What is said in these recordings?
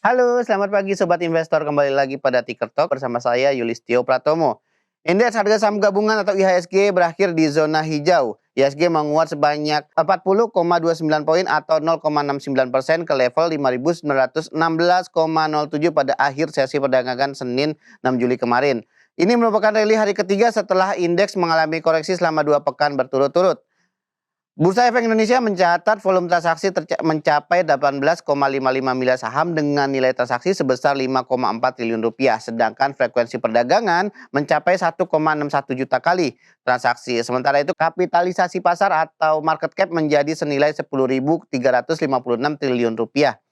Halo, selamat pagi Sobat Investor. Kembali lagi pada Ticker Talk bersama saya Yulistio Pratomo. Indeks harga saham gabungan atau IHSG berakhir di zona hijau. IHSG menguat sebanyak 40,29 poin atau 0,69% ke level 5.916,07 pada akhir sesi perdagangan Senin 6 Juli kemarin. Ini merupakan rally hari ketiga setelah indeks mengalami koreksi selama 2 pekan berturut-turut. Bursa Efek Indonesia mencatat volume transaksi mencapai 18,55 miliar saham dengan nilai transaksi sebesar 5,4 triliun rupiah, sedangkan frekuensi perdagangan mencapai 1,61 juta kali transaksi. Sementara itu kapitalisasi pasar atau market cap menjadi senilai 10.356 triliun rupiah.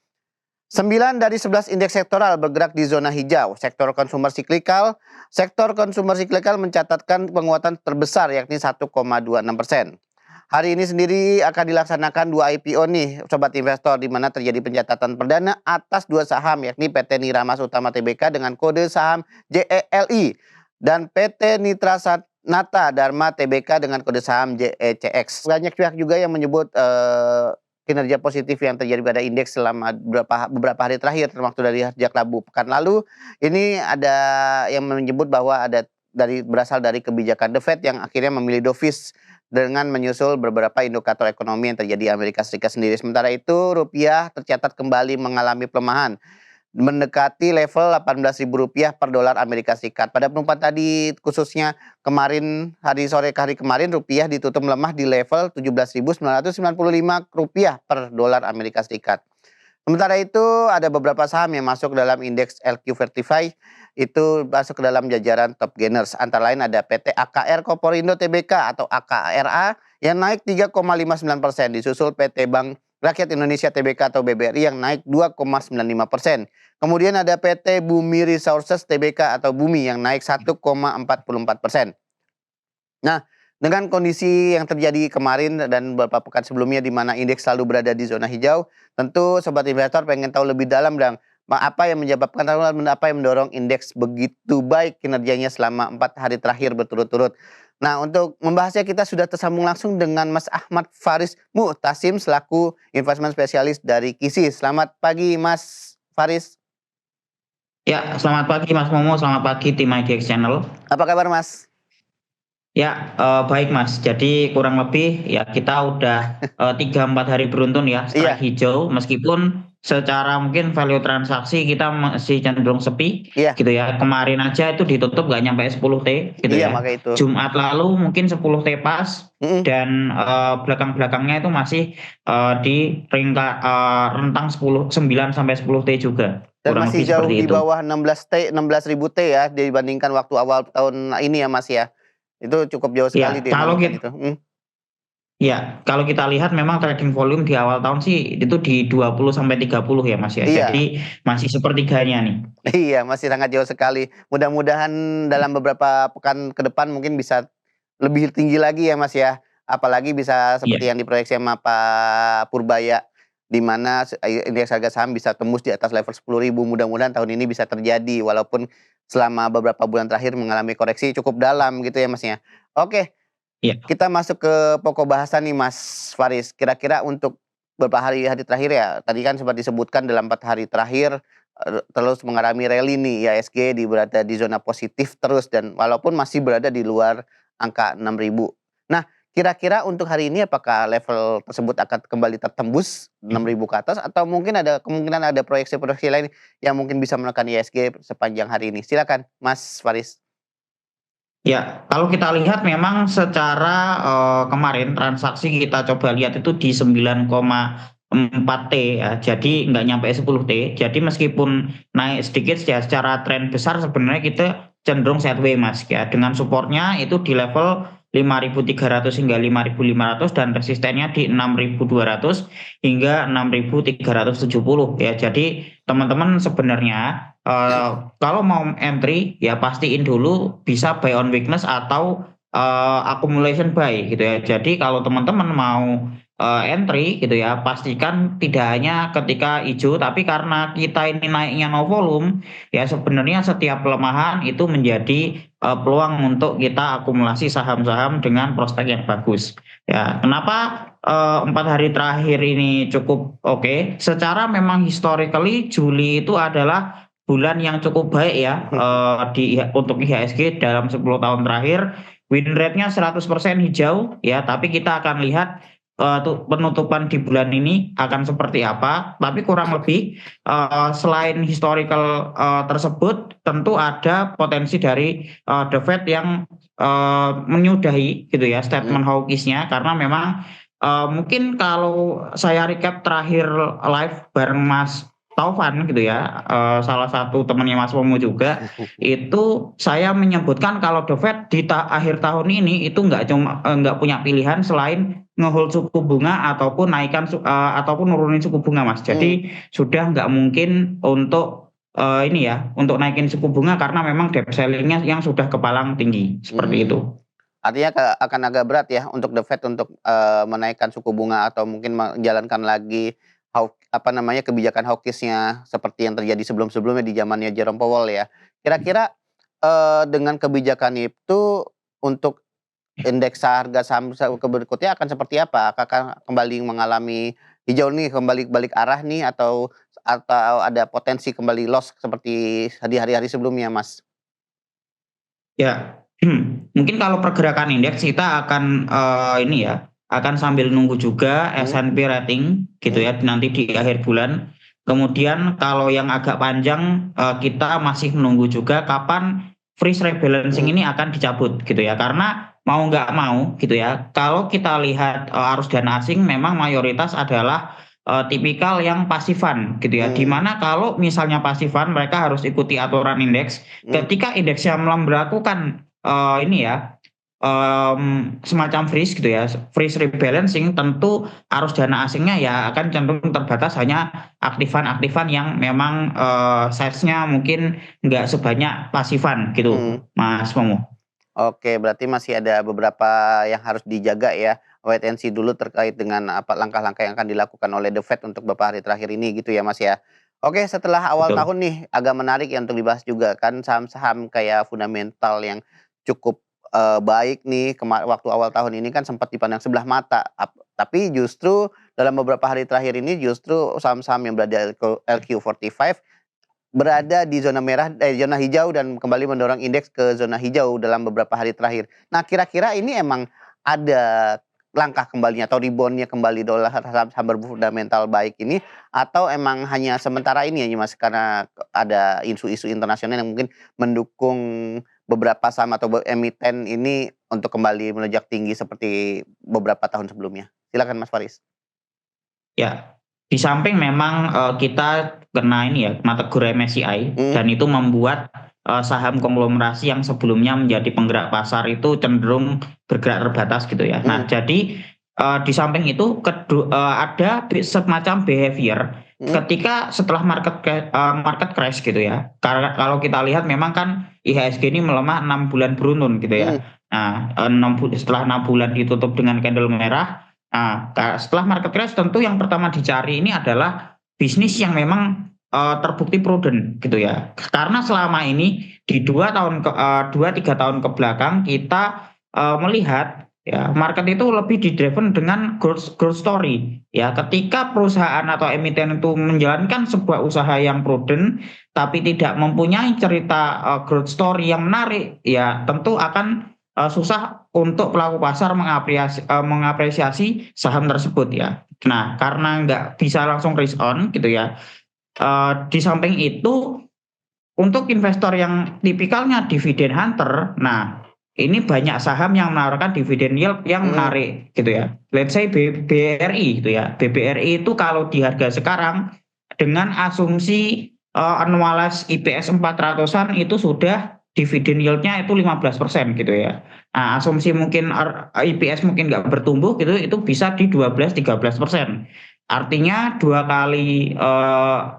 9 dari 11 indeks sektoral bergerak di zona hijau. Sektor konsumer siklikal mencatatkan penguatan terbesar yakni 1,26%. Hari ini sendiri akan dilaksanakan 2 IPO nih Sobat Investor, di mana terjadi pencatatan perdana atas 2 saham yakni PT Niramas Utama Tbk dengan kode saham JELI dan PT Nitra Nata Dharma Tbk dengan kode saham JECX. Banyak pihak juga yang menyebut kinerja positif yang terjadi pada indeks selama beberapa hari terakhir, termasuk dari sejak Rabu pekan lalu. Ini ada yang menyebut bahwa berasal dari kebijakan The Fed yang akhirnya memilih dovish dengan menyusul beberapa indikator ekonomi yang terjadi di Amerika Serikat sendiri. Sementara itu rupiah tercatat kembali mengalami pelemahan, mendekati level Rp18.000 per dolar Amerika Serikat. Pada penutupan tadi khususnya kemarin hari kemarin rupiah ditutup melemah di level Rp17.995 per dolar Amerika Serikat. Sementara itu ada beberapa saham yang masuk dalam indeks LQ45 itu masuk ke dalam jajaran top gainers. Antara lain ada PT AKR Koporindo Tbk atau AKRA yang naik 3,59%, disusul PT Bank Rakyat Indonesia Tbk atau BBRI yang naik 2,95%. Kemudian ada PT Bumi Resources Tbk atau Bumi yang naik 1,44%. Nah, dengan kondisi yang terjadi kemarin dan beberapa pekan sebelumnya di mana indeks selalu berada di zona hijau, tentu Sobat Investor pengen tahu lebih dalam dan apa yang menyebabkan, apa yang mendorong indeks begitu baik kinerjanya selama 4 hari terakhir berturut-turut. Nah, untuk membahasnya kita sudah tersambung langsung dengan Mas Ahmad Faris Muhtasim selaku investment spesialis dari KISI. Selamat pagi Mas Faris. Ya, selamat pagi Mas Momo, selamat pagi tim IDX Channel. Apa kabar Mas? Ya, baik Mas. Jadi kurang lebih ya kita udah 3-4 hari beruntun ya strike hijau, meskipun secara mungkin value transaksi kita masih cenderung sepi gitu ya. Kemarin aja itu ditutup nggak nyampe 10T gitu ya. Jumat lalu mungkin 10T pas dan belakang-belakangnya itu masih di rentang 9 sampai 10T juga. Dan masih jauh di bawah 16.000 T ya dibandingkan waktu awal tahun ini ya Mas ya. Itu cukup jauh sekali ya, kalau kita lihat memang trading volume di awal tahun sih itu di 20 sampai 30 ya Mas ya. Jadi masih sepertiganya nih. Iya, masih sangat jauh sekali. Mudah-mudahan dalam beberapa pekan ke depan mungkin bisa lebih tinggi lagi ya Mas ya. Apalagi bisa seperti yang diproyeksi sama Pak Purbaya, di mana indeks harga saham bisa tembus di atas level 10.000. Mudah-mudahan tahun ini bisa terjadi walaupun selama beberapa bulan terakhir mengalami koreksi cukup dalam gitu ya Mas ya. Oke. Kita masuk ke pokok bahasan nih Mas Faris. Kira-kira untuk beberapa hari terakhir ya, tadi kan sempat disebutkan dalam 4 hari terakhir terus mengalami rally nih IHSG berada di zona positif terus dan walaupun masih berada di luar angka 6.000. Nah, kira-kira untuk hari ini apakah level tersebut akan kembali tertembus 6.000 ke atas atau mungkin ada kemungkinan ada proyeksi-proyeksi lain yang mungkin bisa menekan IHSG sepanjang hari ini? Silakan Mas Faris. Ya, kalau kita lihat memang secara kemarin transaksi kita coba lihat itu di 9,4T ya, jadi nggak nyampe 10T. Jadi meskipun naik sedikit ya secara tren besar sebenarnya kita cenderung sideways Mas ya, dengan supportnya itu di level 5.300 hingga 5.500 dan resistennya di 6.200 hingga 6.370 ya. Jadi teman-teman sebenarnya kalau mau entry ya pastiin dulu bisa buy on weakness atau accumulation buy gitu ya. Jadi kalau teman-teman mau entry gitu ya, pastikan tidak hanya ketika hijau, tapi karena kita ini naiknya no volume ya sebenarnya setiap pelemahan itu menjadi peluang untuk kita akumulasi saham-saham dengan prospek yang bagus. Ya, kenapa 4 hari terakhir ini cukup oke? Secara memang historically Juli itu adalah bulan yang cukup baik ya untuk IHSG dalam 10 tahun terakhir. Win rate-nya 100% hijau ya, tapi kita akan lihat penutupan di bulan ini akan seperti apa. Tapi kurang lebih selain historical tersebut, tentu ada potensi dari The Fed yang menyudahi gitu ya statement hawkish-nya, karena memang mungkin kalau saya recap terakhir live bareng Mas Taufan gitu ya, salah satu temannya Mas Momo juga, itu saya menyebutkan kalau The Fed di akhir tahun ini itu nggak punya pilihan selain ngehold suku bunga ataupun ataupun nurunin suku bunga, Mas. Jadi sudah nggak mungkin untuk ini ya, untuk naikin suku bunga karena memang debt ceiling-nya yang sudah kepalang tinggi seperti itu. Artinya akan agak berat ya untuk The Fed untuk menaikkan suku bunga atau mungkin menjalankan lagi kebijakan hawkish-nya seperti yang terjadi sebelum-sebelumnya di zamannya Jerome Powell ya. Kira-kira dengan kebijakan itu untuk indeks harga saham berikutnya akan seperti apa? Apakah kembali mengalami hijau nih, kembali balik arah nih, atau ada potensi kembali loss seperti di hari-hari sebelumnya, Mas? Ya, mungkin kalau pergerakan indeks kita akan ini ya, akan sambil nunggu juga S&P rating gitu ya nanti di akhir bulan. Kemudian kalau yang agak panjang kita masih menunggu juga kapan freeze rebalancing ini akan dicabut gitu ya. Karena mau nggak mau gitu ya, kalau kita lihat arus dana asing memang mayoritas adalah tipikal yang pasifan gitu ya. Dimana kalau misalnya pasifan mereka harus ikuti aturan indeks. Ketika indeksnya melakukan ini ya semacam freeze gitu ya, freeze rebalancing, tentu arus dana asingnya ya akan cenderung terbatas hanya aktifan-aktifan yang memang size-nya mungkin nggak sebanyak pasifan gitu, Mas Momo. Oke, berarti masih ada beberapa yang harus dijaga ya, wait and see dulu terkait dengan langkah-langkah yang akan dilakukan oleh The Fed untuk beberapa hari terakhir ini gitu ya, Mas, ya. Oke, setelah awal Betul. tahun nih agak menarik ya untuk dibahas juga, kan saham-saham kayak fundamental yang cukup baik nih waktu awal tahun ini kan sempat dipandang sebelah mata, tapi justru dalam beberapa hari terakhir ini justru saham-saham yang berada di LQ45 berada di zona hijau dan kembali mendorong indeks ke zona hijau dalam beberapa hari terakhir. Nah, kira-kira ini emang ada langkah kembalinya atau rebound-nya kembali dolar saham berfundamental baik ini, atau emang hanya sementara ini ya Mas, karena ada isu-isu internasional yang mungkin mendukung beberapa saham atau emiten ini untuk kembali melonjak tinggi seperti beberapa tahun sebelumnya? Silakan Mas Faris. Ya, di samping memang kita kena ini ya, kena tegur MSCI dan itu membuat saham konglomerasi yang sebelumnya menjadi penggerak pasar itu cenderung bergerak terbatas gitu ya. Nah, jadi di samping itu ada semacam behavior ketika setelah market crash gitu ya. Karena kalau kita lihat memang kan IHSG ini melemah 6 bulan beruntun gitu ya. Nah, setelah 6 bulan ditutup dengan candle merah. Nah, setelah market crash tentu yang pertama dicari ini adalah bisnis yang memang terbukti prudent gitu ya. Karena selama ini di 2-3 tahun ke belakang kita melihat ya market itu lebih di-driven dengan growth story ya. Ketika perusahaan atau emiten itu menjalankan sebuah usaha yang prudent tapi tidak mempunyai cerita growth story yang menarik ya, tentu akan susah untuk pelaku pasar mengapresiasi saham tersebut ya. Nah, karena nggak bisa langsung risk on gitu ya. Di samping itu untuk investor yang tipikalnya dividend hunter, nah ini banyak saham yang menawarkan dividend yield yang menarik gitu ya. Let's say BBRI gitu ya. BBRI itu kalau di harga sekarang dengan asumsi annualized IPS 400-an itu sudah dividen yield-nya itu 15% gitu ya. Nah, asumsi mungkin IPS mungkin nggak bertumbuh gitu, itu bisa di 12-13%. Artinya 2 kali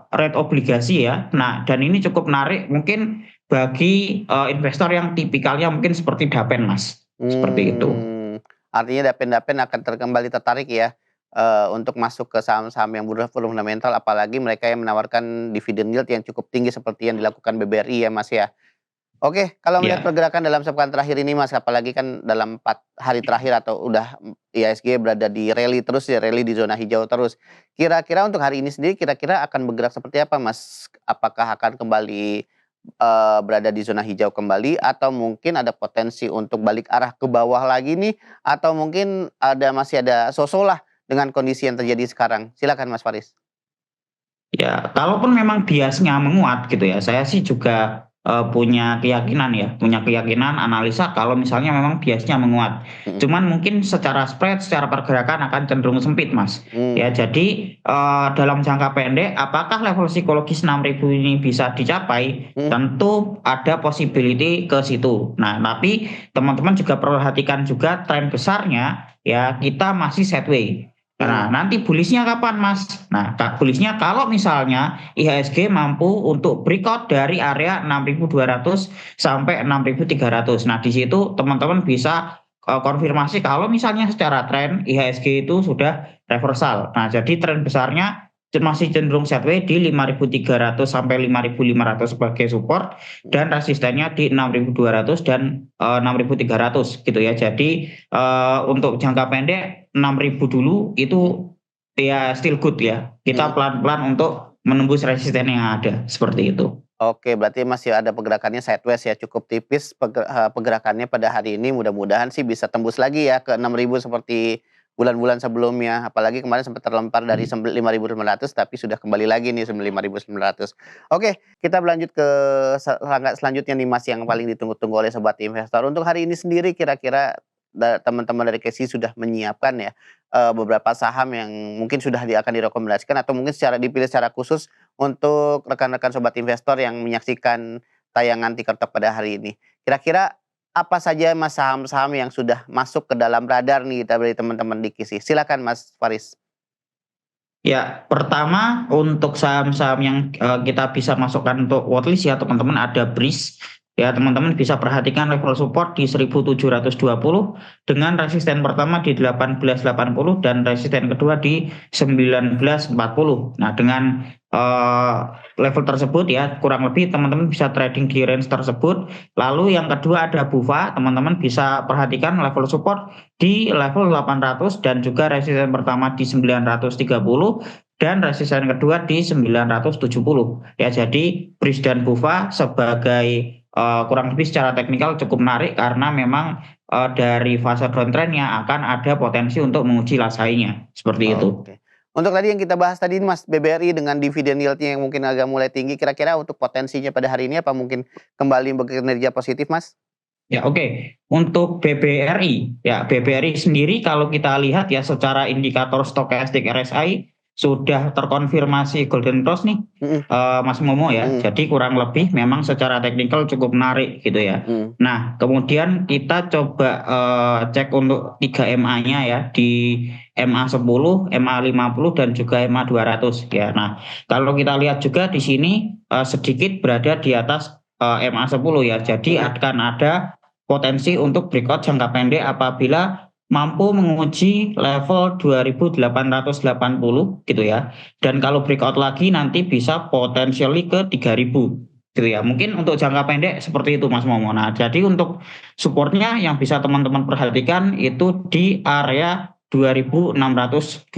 rate obligasi ya. Nah, dan ini cukup menarik mungkin bagi investor yang tipikalnya mungkin seperti Dapen, Mas. Seperti itu. Artinya Dapen akan kembali tertarik ya untuk masuk ke saham-saham yang fundamental, apalagi mereka yang menawarkan dividen yield yang cukup tinggi seperti yang dilakukan BBRI ya Mas ya. Oke, kalau melihat Ya. pergerakan dalam sepekan terakhir ini Mas, apalagi kan dalam 4 hari terakhir atau udah, IHSG berada di rally terus ya, rally di zona hijau terus. Kira-kira untuk hari ini sendiri kira-kira akan bergerak seperti apa Mas? Apakah akan kembali, berada di zona hijau kembali atau mungkin ada potensi untuk balik arah ke bawah lagi nih? Atau mungkin masih ada so-so lah dengan kondisi yang terjadi sekarang? Silakan Mas Faris. Ya, kalaupun memang biasnya menguat gitu ya, saya sih juga, punya keyakinan analisa kalau misalnya memang biasnya menguat. Mhm, Cuman mungkin secara spread, secara pergerakan akan cenderung sempit, Mas. mmm, Ya jadi, dalam jangka pendek apakah level psikologis 6.000 ini bisa dicapai? mhm, Tentu ada possibility ke situ. Nah, tapi teman-teman juga perhatikan juga tren besarnya ya kita masih sideways. Nah, mhm, nanti bullish-nya kapan, Mas? Nah, bullish-nya kalau misalnya IHSG mampu untuk breakout dari area 6.200 sampai 6.300. Nah, di situ teman-teman bisa konfirmasi kalau misalnya secara tren IHSG itu sudah reversal. Nah, jadi tren besarnya masih cenderung sideways di 5.300 sampai 5.500 sebagai support mhm, dan resistennya di 6.200 dan 6.300 gitu ya. Jadi untuk jangka pendek 6.000 dulu mhm, itu ya still good ya. mhm. Kita pelan-pelan untuk menembus resisten yang ada, seperti itu. Oke, berarti masih ada pergerakannya sideways ya, cukup tipis pergerakannya pada hari ini, mudah-mudahan sih bisa tembus lagi ya ke 6.000 seperti bulan-bulan sebelumnya. Apalagi kemarin sempat terlempar dari 5.900 tapi sudah kembali lagi nih 5.900. Oke, kita berlanjut ke langkah selanjutnya nih Mas, yang paling ditunggu-tunggu oleh sobat investor. Untuk hari ini sendiri kira-kira teman-teman dari Kesi sudah menyiapkan ya, beberapa saham yang mungkin sudah akan direkomendasikan atau mungkin dipilih secara khusus untuk rekan-rekan sobat investor yang menyaksikan tayangan Tiktok pada hari ini. Kira-kira apa saja Mas saham-saham yang sudah masuk ke dalam radar nih dari teman-teman di KISI? Silakan Mas Faris. Ya, pertama untuk saham-saham yang, kita bisa masukkan untuk watchlist ya teman-teman ada BRIS, ya teman-teman bisa perhatikan level support di 1.720 dengan resisten pertama di 1880 dan resisten kedua di 1940. Nah dengan, level tersebut ya kurang lebih teman-teman bisa trading di range tersebut. Lalu yang kedua ada BUFA, teman-teman bisa perhatikan level support di level 800 dan juga resisten pertama di 930 dan resisten kedua di 970. Ya, jadi BRIS dan BUFA sebagai kurang lebih secara teknikal cukup menarik karena memang dari fase downtrend-nya akan ada potensi untuk menguji lasainya, seperti itu. Oke. Untuk tadi yang kita bahas tadi Mas, BBRI dengan dividen yield-nya yang mungkin agak mulai tinggi, kira-kira untuk potensinya pada hari ini apa mungkin kembali berkinerja positif Mas? Ya, oke. Untuk BBRI, ya BBRI sendiri kalau kita lihat ya secara indikator stokastik RSI sudah terkonfirmasi golden cross nih, Mhm, Mas Momo ya. mhm, Jadi kurang lebih memang secara teknikal cukup menarik gitu ya. mhm, Nah, kemudian kita coba cek untuk 3 MA-nya ya di MA10, MA50 dan juga MA200 ya. Nah, kalau kita lihat juga di sini sedikit berada di atas MA10 ya. Jadi mhm. akan ada potensi untuk breakout jangka pendek apabila mampu menguji level 2.880 gitu ya. Dan kalau breakout lagi nanti bisa potensially ke 3.000 gitu ya. Mungkin untuk jangka pendek seperti itu Mas Momo. Nah, jadi untuk supportnya yang bisa teman-teman perhatikan itu di area 2.620.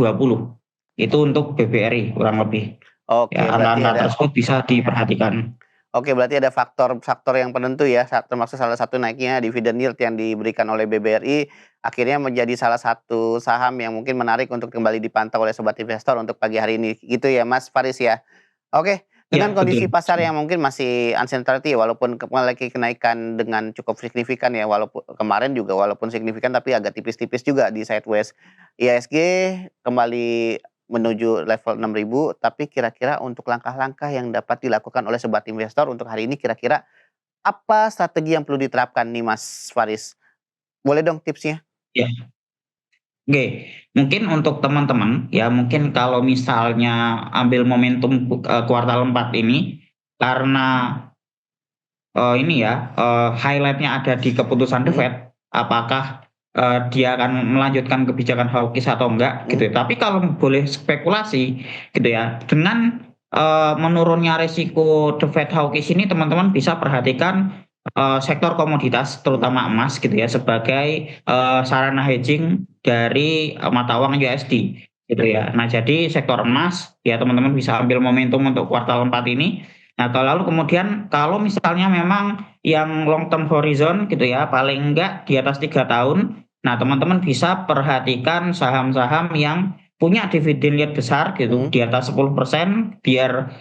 Itu untuk BBRI kurang lebih. Oke, Ya, berarti angka-angka ada tersebut bisa diperhatikan. Oke, berarti ada faktor-faktor yang penentu ya, termasuk salah satu naiknya dividen yield yang diberikan oleh BBRI, akhirnya menjadi salah satu saham yang mungkin menarik untuk kembali dipantau oleh sobat investor untuk pagi hari ini, gitu ya Mas Faris ya? Oke, dengan Ya, kondisi betul. pasar yang mungkin masih uncertainty walaupun memiliki kenaikan dengan cukup signifikan ya, walaupun kemarin juga walaupun signifikan tapi agak tipis-tipis juga di sideways. IHSG kembali menuju level 6.000, tapi kira-kira untuk langkah-langkah yang dapat dilakukan oleh sobat investor untuk hari ini kira-kira apa strategi yang perlu diterapkan nih Mas Faris? Boleh dong tipsnya? Ya. Oke, mungkin untuk teman-teman ya mungkin kalau misalnya ambil momentum kuartal 4 ini karena ini ya highlight-nya ada di keputusan The Mhm, Fed apakah dia akan melanjutkan kebijakan hawkish atau enggak mhm, gitu ya. Tapi kalau boleh spekulasi gitu ya dengan menurunnya resiko The Fed hawkish ini teman-teman bisa perhatikan sektor komoditas terutama emas gitu ya sebagai, sarana hedging dari, mata uang USD gitu ya. Nah jadi sektor emas ya teman-teman bisa ambil momentum untuk kuartal 4 ini. Nah lalu kemudian kalau misalnya memang yang long term horizon gitu ya paling enggak di atas 3 tahun, nah teman-teman bisa perhatikan saham-saham yang punya dividen yield besar gitu Mhm. di atas 10% biar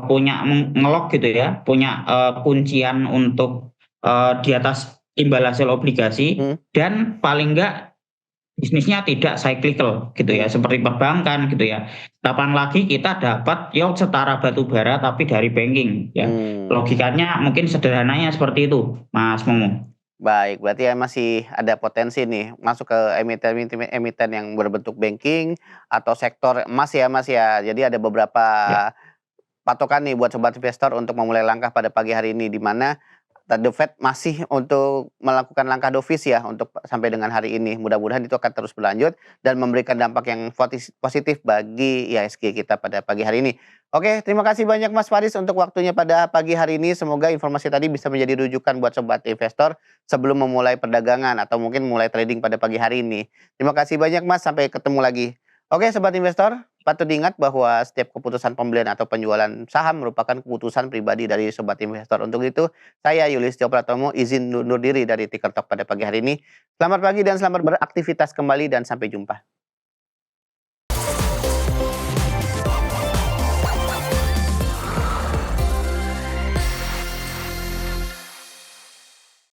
punya ngelok gitu ya, punya kuncian untuk di atas imbal hasil obligasi Mhm. dan paling enggak bisnisnya tidak cyclical gitu ya, Mhm. seperti perbankan gitu ya. Kapan lagi kita dapat yield setara batu bara tapi dari banking ya. Mmm. Logikanya mungkin sederhananya seperti itu, Mas Momo. Baik, berarti ya masih ada potensi nih masuk ke emiten-emiten emiten yang berbentuk banking atau sektor emas ya, Mas, ya. Jadi ada beberapa Ya, patokan nih buat sobat investor untuk memulai langkah pada pagi hari ini, di mana The Fed masih untuk melakukan langkah dovish ya untuk sampai dengan hari ini. Mudah-mudahan itu akan terus berlanjut dan memberikan dampak yang positif bagi IHSG kita pada pagi hari ini. Oke, terima kasih banyak Mas Faris untuk waktunya pada pagi hari ini. Semoga informasi tadi bisa menjadi rujukan buat sobat investor sebelum memulai perdagangan atau mungkin mulai trading pada pagi hari ini. Terima kasih banyak Mas, sampai ketemu lagi. Oke, sobat investor, patut diingat bahwa setiap keputusan pembelian atau penjualan saham merupakan keputusan pribadi dari sobat investor. Untuk itu, saya Yulistio Pratomo izin undur diri dari Ticker Talk pada pagi hari ini. Selamat pagi dan selamat beraktivitas kembali dan sampai jumpa.